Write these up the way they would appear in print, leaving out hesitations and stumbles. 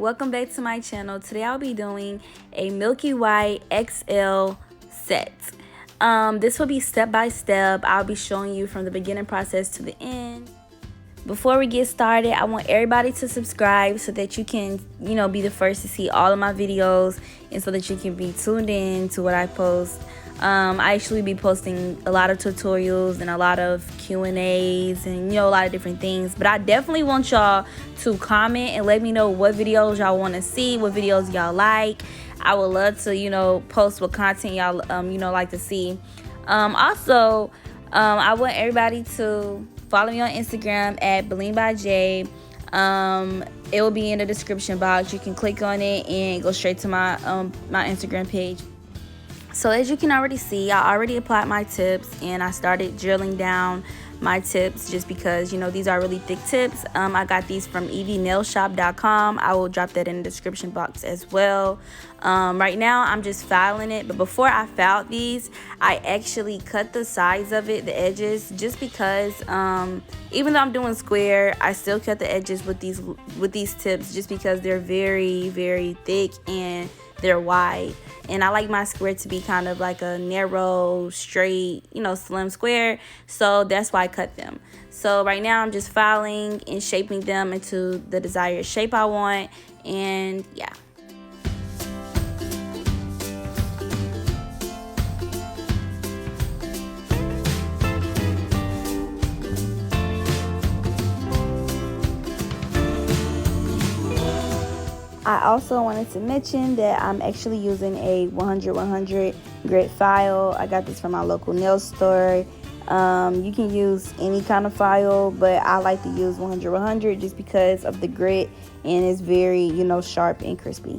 welcome back to my channel. Today I'll be doing a Milky White XL set. This will be step by step. I'll be showing you from the beginning process to the end. Before we get started, I want everybody to subscribe so that you can, be the first to see all of my videos and so that you can be tuned in to what I post. I actually be posting a lot of tutorials and a lot of Q&As and, a lot of different things. But I definitely want y'all to comment and let me know what videos y'all want to see, what videos y'all like. I would love to, post what content y'all, like to see. Also, I want everybody to follow me on Instagram at Bling by J. It will be in the description box. You can click on it and go straight to my my Instagram page. So as you can already see, I already applied my tips and I started drilling down my tips just because, these are really thick tips. I got these from evnailshop.com. I will drop that in the description box as well. Right now, I'm just filing it. But before I filed these, I actually cut the sides of it, the edges, just because even though I'm doing square, I still cut the edges with these tips just because they're very, very thick and they're wide. And I like my square to be kind of like a narrow, straight, slim square. So that's why I cut them. So right now I'm just filing and shaping them into the desired shape I want. And yeah. I also wanted to mention that I'm actually using a 100-100 grit file. I got this from my local nail store. You can use any kind of file, but I like to use 100-100 just because of the grit and it's very, sharp and crispy.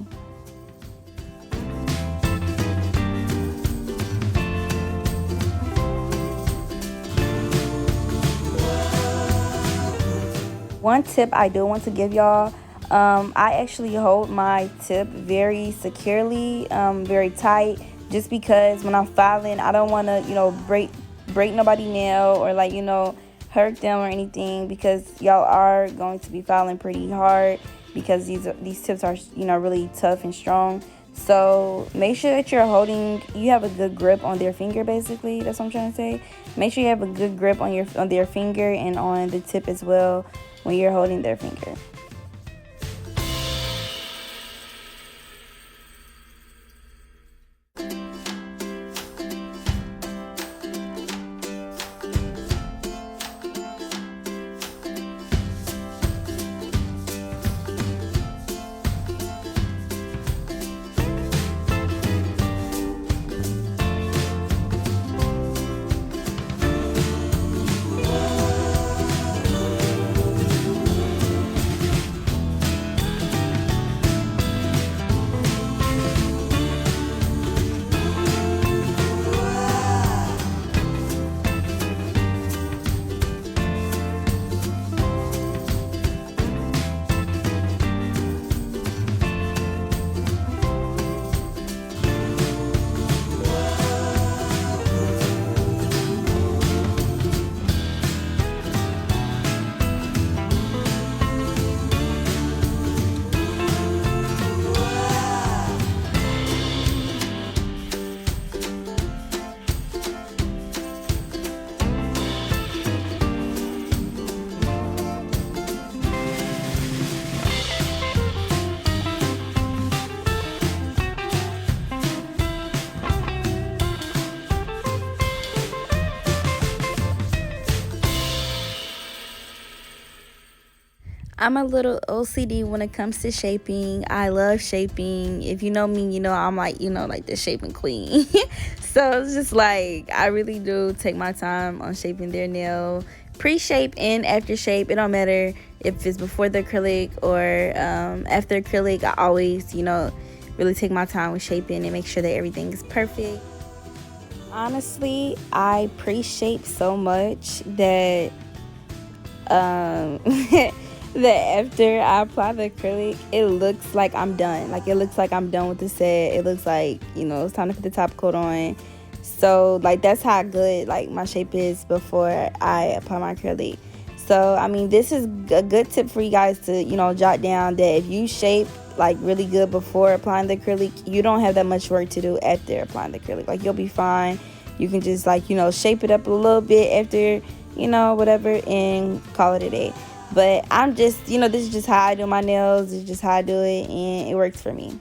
One tip I do want to give y'all. I actually hold my tip very securely, very tight, just because when I'm filing, I don't want to, break nobody's nail or hurt them or anything, because y'all are going to be filing pretty hard because these tips are, really tough and strong. So make sure that you have a good grip on their finger, basically. That's what I'm trying to say. Make sure you have a good grip on their finger and on the tip as well when you're holding their finger. I'm a little OCD when it comes to shaping. I love shaping. If you know me, I'm like, like the shaping queen. So it's just like, I really do take my time on shaping their nail. Pre-shape and after shape. It don't matter if it's before the acrylic or after acrylic. I always, really take my time with shaping and make sure that everything is perfect. Honestly, I pre-shape so much that that after I apply the acrylic, it looks like I'm done. Like, it looks like I'm done with the set. It looks like, it's time to put the top coat on. So, that's how good, my shape is before I apply my acrylic. So I mean, this is a good tip for you guys to, you know, jot down, that if you shape like really good before applying the acrylic, you don't have that much work to do after applying the acrylic. Like, you'll be fine. You can just, like, you know, shape it up a little bit after, you know, whatever, and call it a day. But I'm just, you know, this is just how I do my nails. This is just how I do it, and it works for me.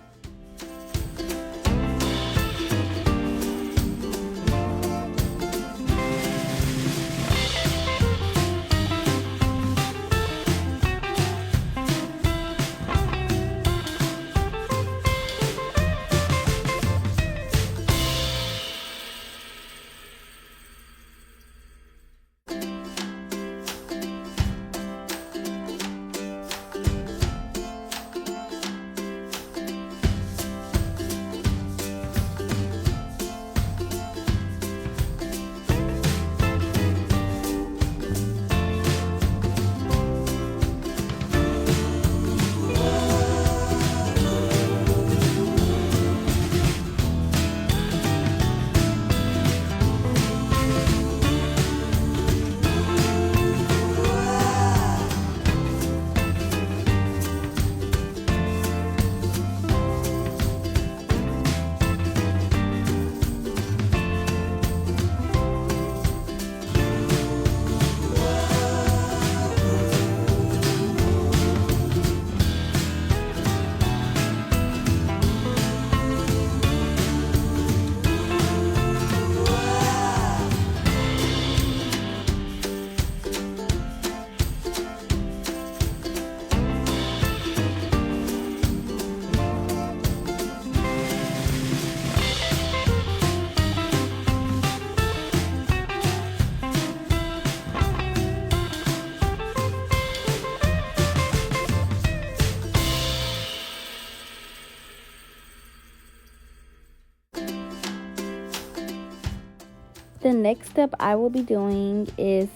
The next step I will be doing is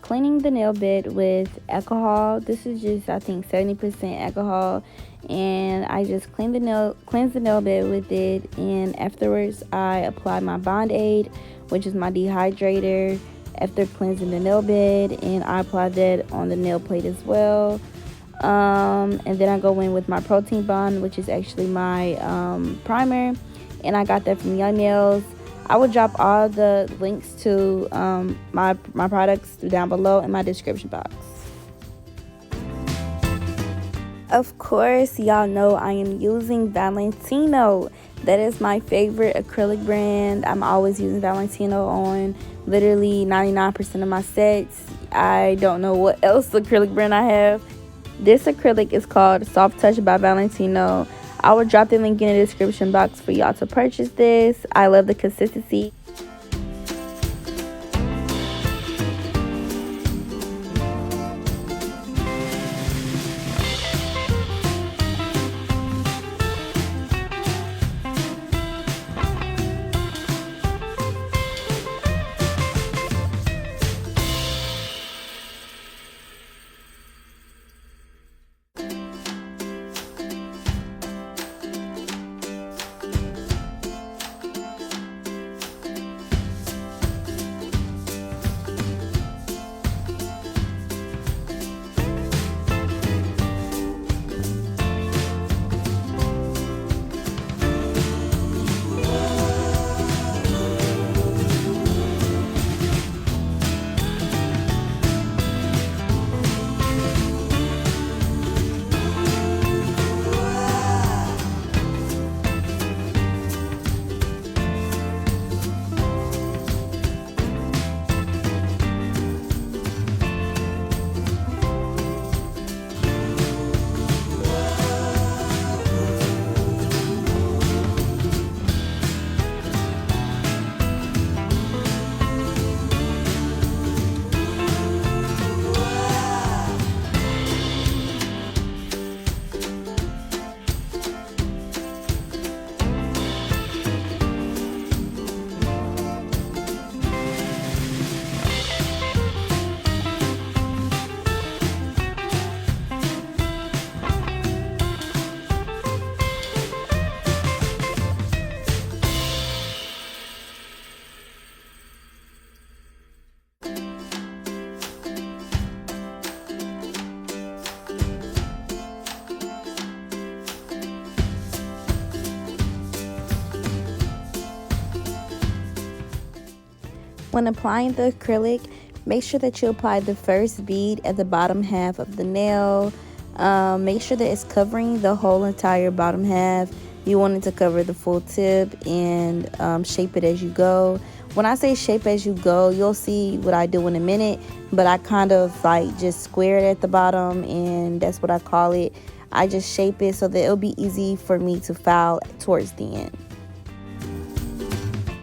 cleaning the nail bed with alcohol. This is just, I think, 70% alcohol, and I just cleanse the nail bed with it, and afterwards I apply my Bond Aid, which is my dehydrator, after cleansing the nail bed, and I apply that on the nail plate as well. And then I go in with my protein bond, which is actually my primer, and I got that from Young Nails. I will drop all the links to my products down below in my description box. Of course, y'all know I am using Valentino. That is my favorite acrylic brand. I'm always using Valentino on literally 99% of my sets. I don't know what else acrylic brand I have. This acrylic is called Soft Touch by Valentino. I will drop the link in the description box for y'all to purchase this. I love the consistency. When applying the acrylic, make sure that you apply the first bead at the bottom half of the nail. Make sure that it's covering the whole entire bottom half. You want it to cover the full tip, and shape it as you go. When I say shape as you go, you'll see what I do in a minute, but I kind of like just square it at the bottom, and that's what I call it. I just shape it so that it'll be easy for me to file towards the end.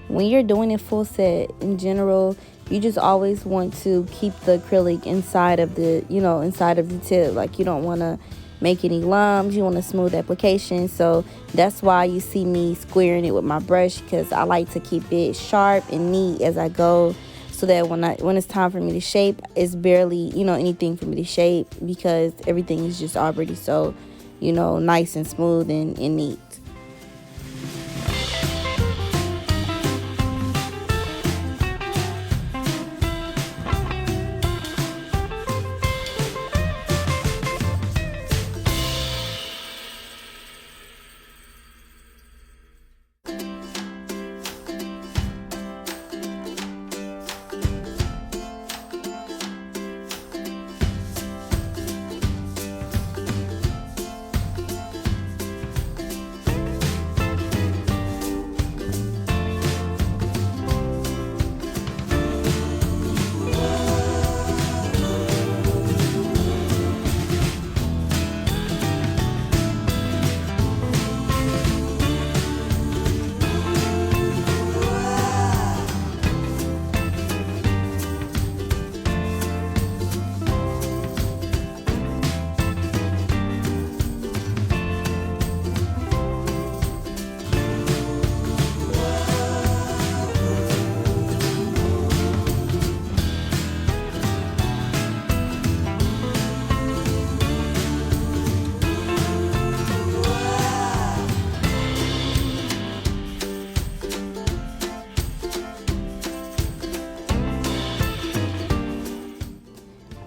When you're doing a full set in general, you just always want to keep the acrylic inside of the, inside of the tip. Like, you don't want to make any lumps. You want a smooth application. So that's why you see me squaring it with my brush, because I like to keep it sharp and neat as I go, so that when it's time for me to shape, it's barely, anything for me to shape, because everything is just already so, nice and smooth and neat.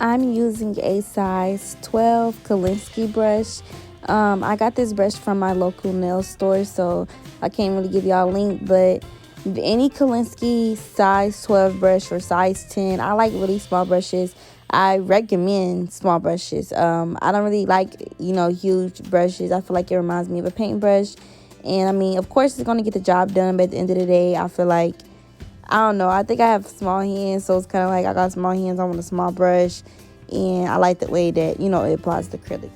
I'm using a size 12 Kolinsky brush. I got this brush from my local nail store, so I can't really give y'all a link, but any Kolinsky size 12 brush or size 10, I like really small brushes. I recommend small brushes. I don't really like, huge brushes. I feel like it reminds me of a paintbrush. And I mean, of course, it's going to get the job done, but at the end of the day, I feel like, I don't know, I think I have small hands, so it's kind of like I got small hands, I want a small brush, and I like the way that, it applies the acrylics.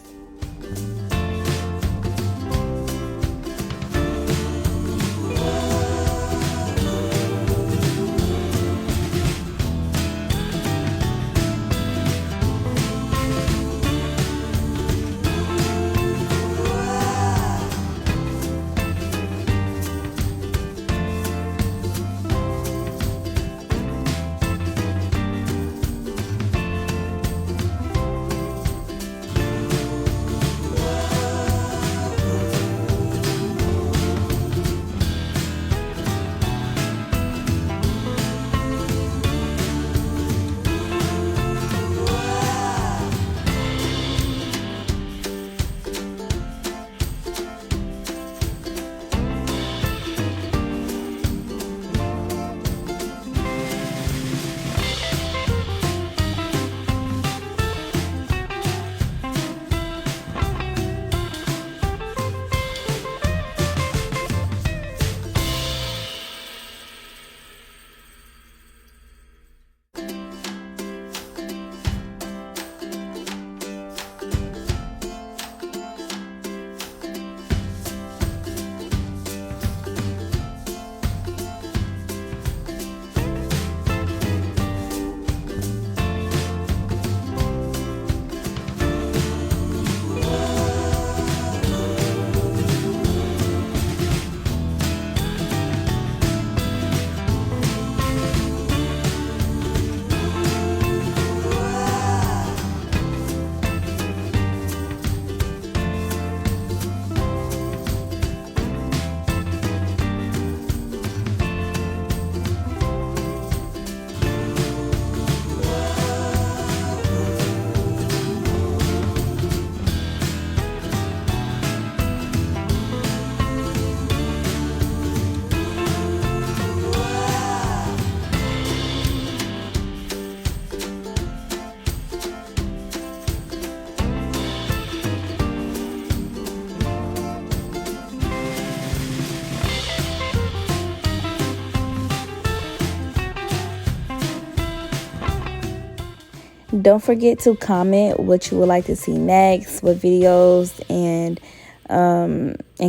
Don't forget to comment what you would like to see next, what videos, and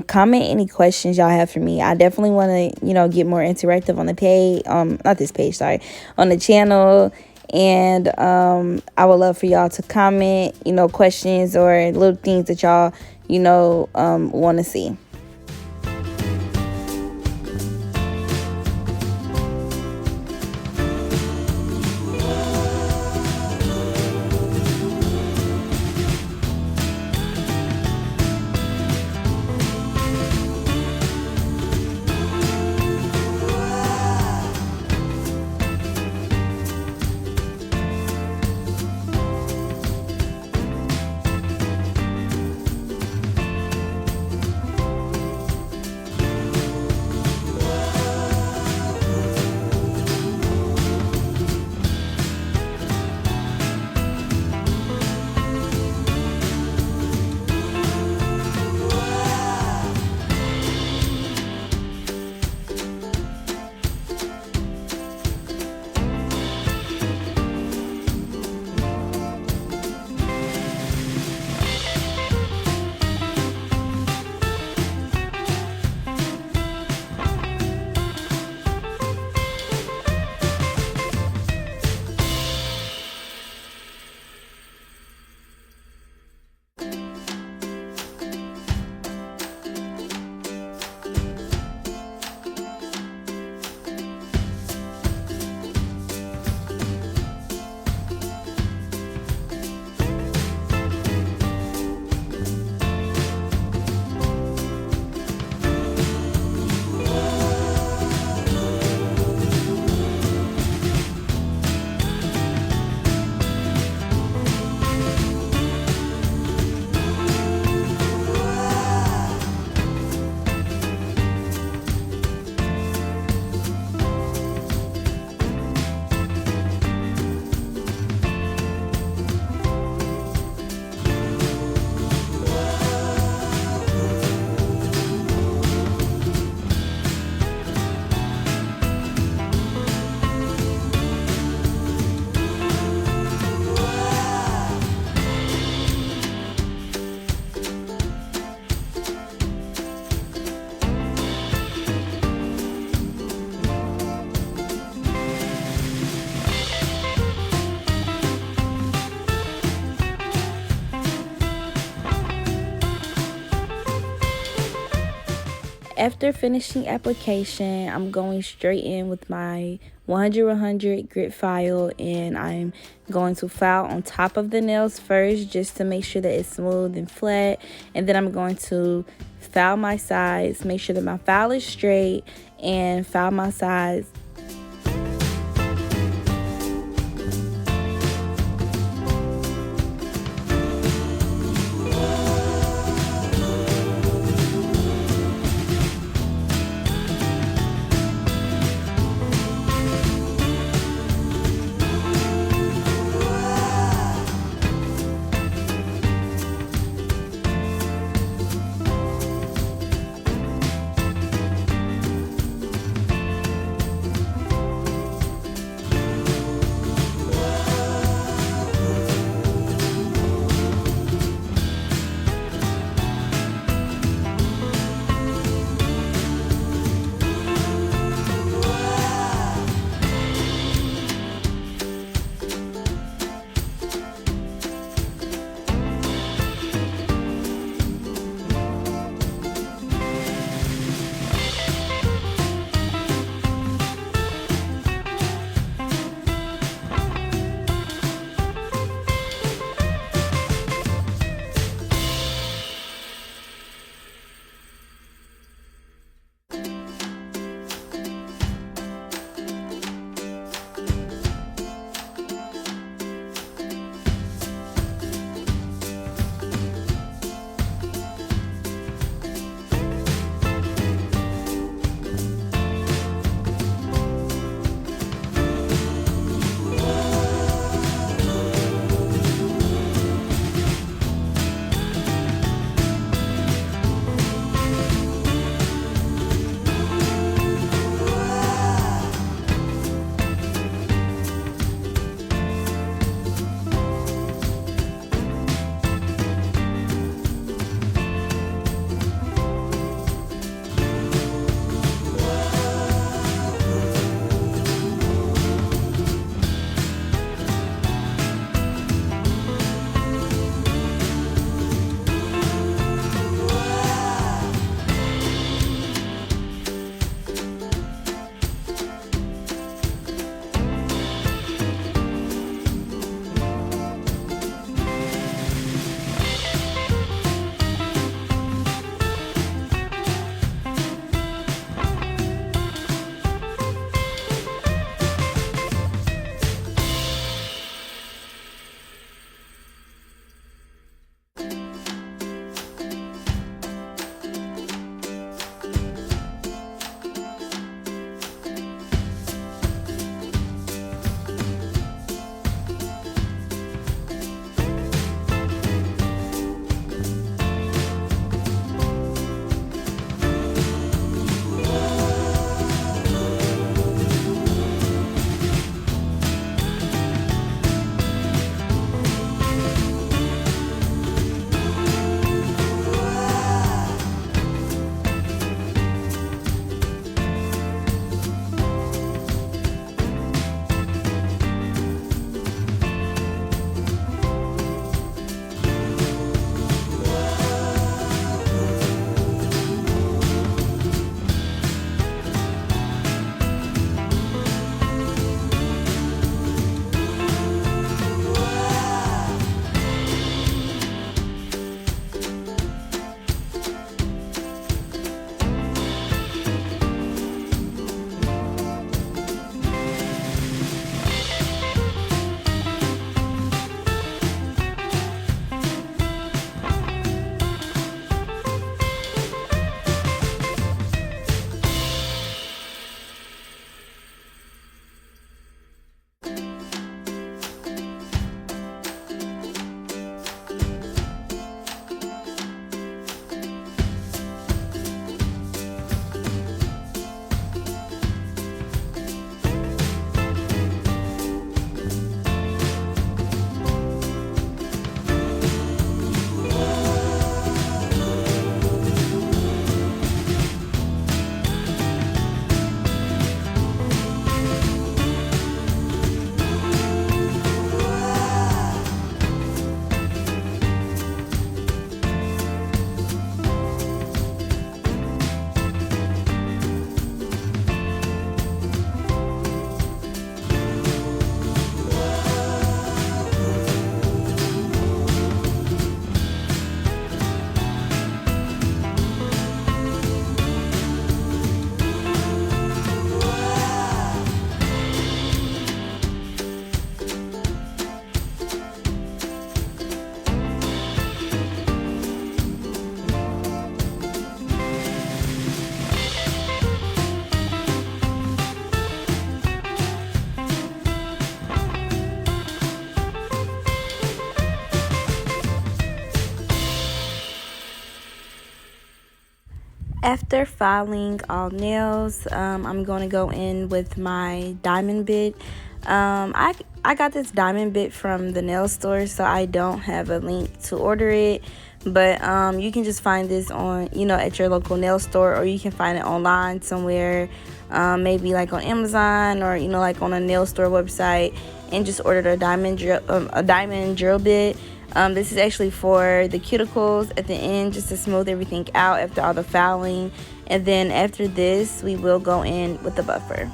comment any questions y'all have for me. I definitely want to, get more interactive on the page, not this page, sorry, on the channel. And I would love for y'all to comment, questions or little things that y'all, want to see. After finishing application, I'm going straight in with my 100/100 grit file, and I'm going to file on top of the nails first just to make sure that it's smooth and flat, and then I'm going to file my sides, make sure that my file is straight, and file my sides. After filing all nails, I'm going to go in with my diamond bit. I got this diamond bit from the nail store, so I don't have a link to order it. But you can just find this on, at your local nail store, or you can find it online somewhere, maybe like on Amazon or, like on a nail store website, and just order a diamond drill bit. This is actually for the cuticles at the end, just to smooth everything out after all the filing. And then after this, we will go in with the buffer.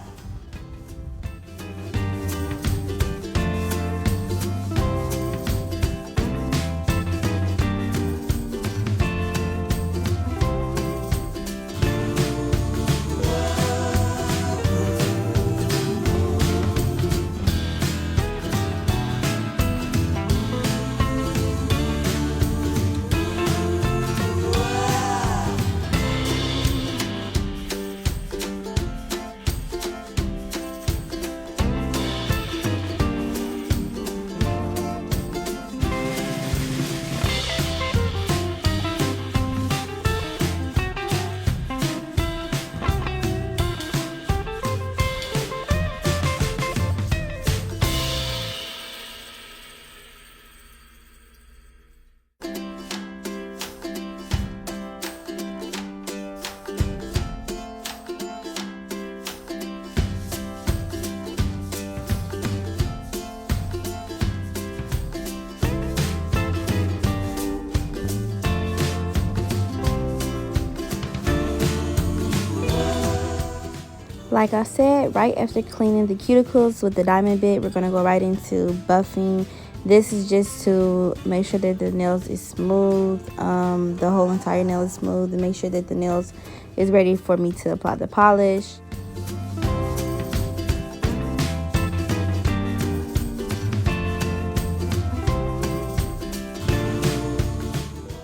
Like I said, right after cleaning the cuticles with the diamond bit, we're going to go right into buffing. This is just to make sure that the nails is smooth, the whole entire nail is smooth, and make sure that the nails is ready for me to apply the polish.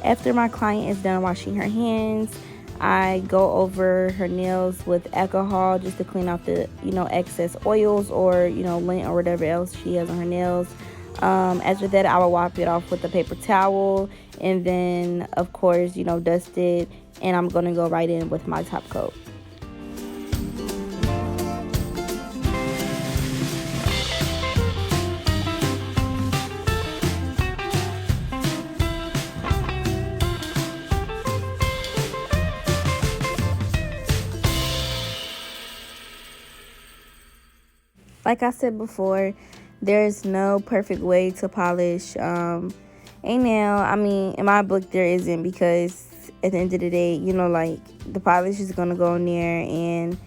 After my client is done washing her hands, I go over her nails with alcohol just to clean off the, excess oils or, lint or whatever else she has on her nails. After that, I will wipe it off with a paper towel and then, of course, dust it. And I'm going to go right in with my top coat. Like I said before, there's no perfect way to polish a nail. I mean, in my book, there isn't, because at the end of the day, like, the polish is going to go in there and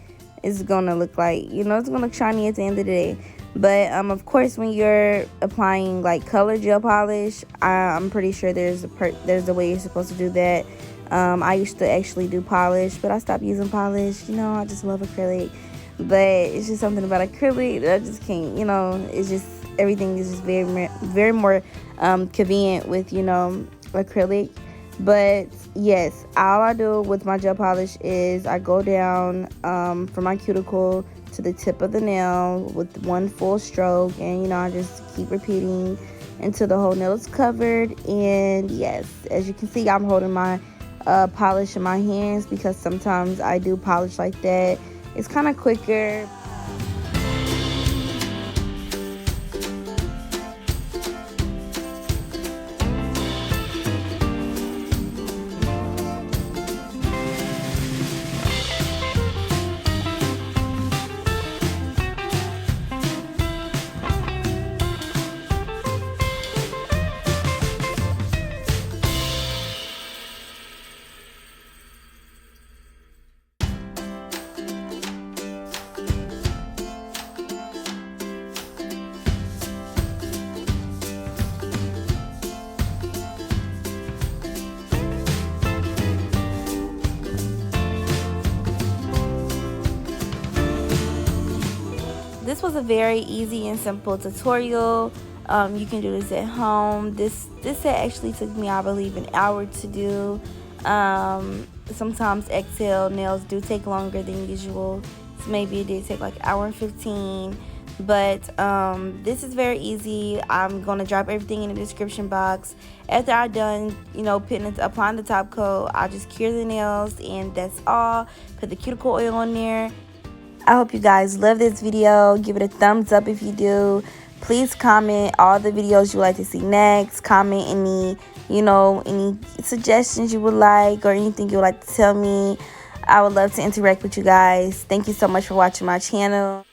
it's going to look like, it's going to look shiny at the end of the day. But, of course, when you're applying, like, color gel polish, I'm pretty sure there's a way you're supposed to do that. I used to actually do polish, but I stopped using polish. I just love acrylic. But it's just something about acrylic that I just can't, it's just, everything is just very more convenient with, acrylic. But yes, all I do with my gel polish is I go down from my cuticle to the tip of the nail with one full stroke, and I just keep repeating until the whole nail is covered. And yes, as you can see, I'm holding my polish in my hands because sometimes I do polish like that. It's kind of quicker. This was a very easy and simple tutorial. You can do this at home. This set actually took me, I believe, an hour to do. Sometimes XL nails do take longer than usual, so maybe it did take like an hour and 15. But this is very easy. I'm gonna drop everything in the description box. After I'm done, you know, applying the top coat, I'll just cure the nails, and that's all. Put the cuticle oil on there. I hope you guys love this video. Give it a thumbs up if you do. Please comment all the videos you would like to see next. Comment any, you know, any suggestions you would like, or anything you would like to tell me. I would love to interact with you guys. Thank you so much for watching my channel.